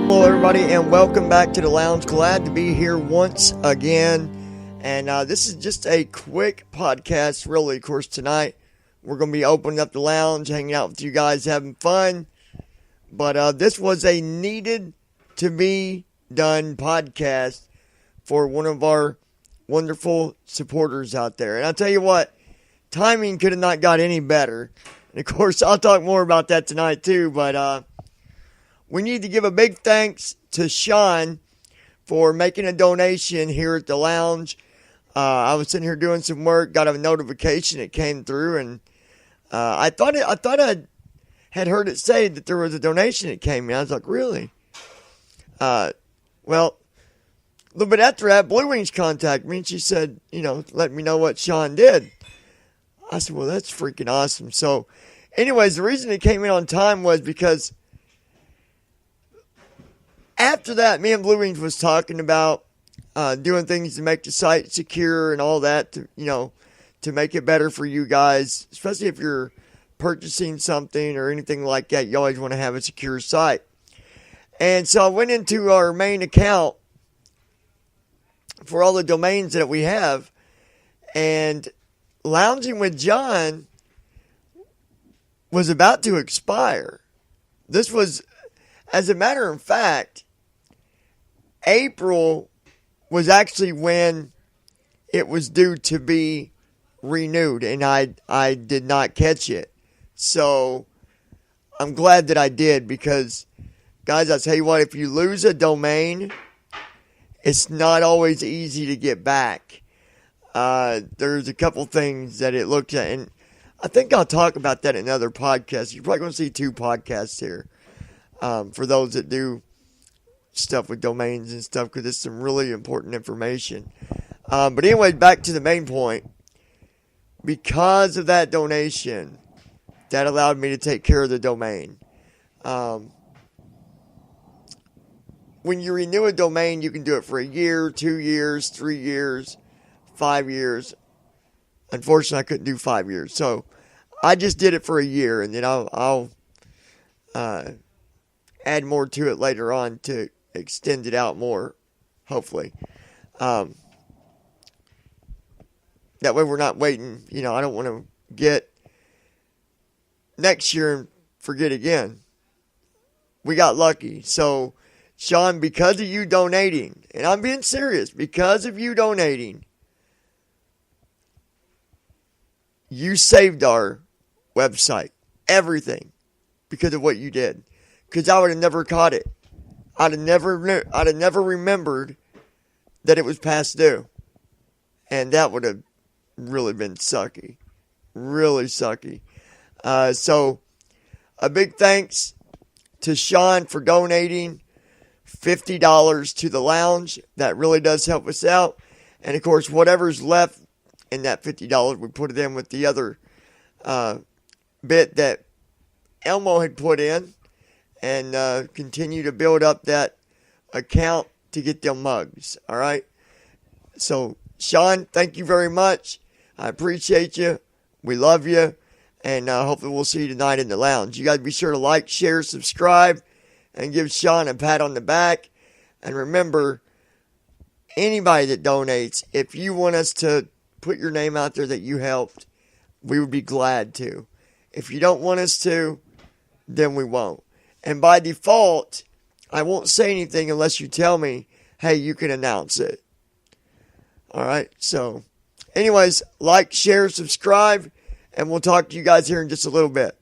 Hello, everybody, and welcome back to the Lounge. Glad to be here once again. And this is just a quick podcast, really. Of course, tonight we're going to be opening up the lounge, hanging out with you guys, having fun. But this was a needed to be done podcast for one of our wonderful supporters out there. And I'll tell you what, timing could have not got any better. And of course, I'll talk more about that tonight too. But we need to give a big thanks to Sean for making a donation here at the lounge. I was sitting here doing some work, got a notification that came through, and I thought I had heard it say that there was a donation that came in. I was like, really? Well, a little bit after that, Blue Wings contacted me, and she said, let me know what Sean did. I said, well, that's freaking awesome. So, anyways, the reason it came in on time was because after that, me and Blue Wings was talking about doing things to make the site secure and all that, to make it better for you guys, especially if you're purchasing something or anything like that. You always want to have a secure site. And so I went into our main account for all the domains that we have, and Lounging with John was about to expire. This was, as a matter of fact, April was actually when it was due to be renewed, and I did not catch it. So I'm glad that I did, because, guys, I'll tell you what, if you lose a domain, it's not always easy to get back. There's a couple things that it looks at, and I think I'll talk about that in another podcast. You're probably going to see 2 podcasts here for those that do stuff with domains and stuff, because it's some really important information. But anyway, back to the main point. Because of that donation, that allowed me to take care of the domain. When you renew a domain, you can do it for a year, 2 years, 3 years, 5 years. Unfortunately, I couldn't do 5 years. So I just did it for a year, and then I'll add more to it later on to extend it out more, hopefully. That way we're not waiting. I don't want to get next year and forget again. We got lucky. So, Sean, because of you donating, and I'm being serious, because of you donating, you saved our website, everything, because of what you did. Because I would have never caught it. I'd have never remembered that it was past due. And that would have really been sucky. Really sucky. So, a big thanks to Sean for donating $50 to the lounge. That really does help us out. And, of course, whatever's left in that $50, we put it in with the other bit that Elmo had put in, and continue to build up that account to get them mugs. All right? So, Sean, thank you very much. I appreciate you. We love you. And hopefully we'll see you tonight in the lounge. You guys be sure to like, share, subscribe, and give Sean a pat on the back. And remember, anybody that donates, if you want us to put your name out there that you helped, we would be glad to. If you don't want us to, then we won't. And by default, I won't say anything unless you tell me, hey, you can announce it. All right? So, anyways, like, share, subscribe, and we'll talk to you guys here in just a little bit.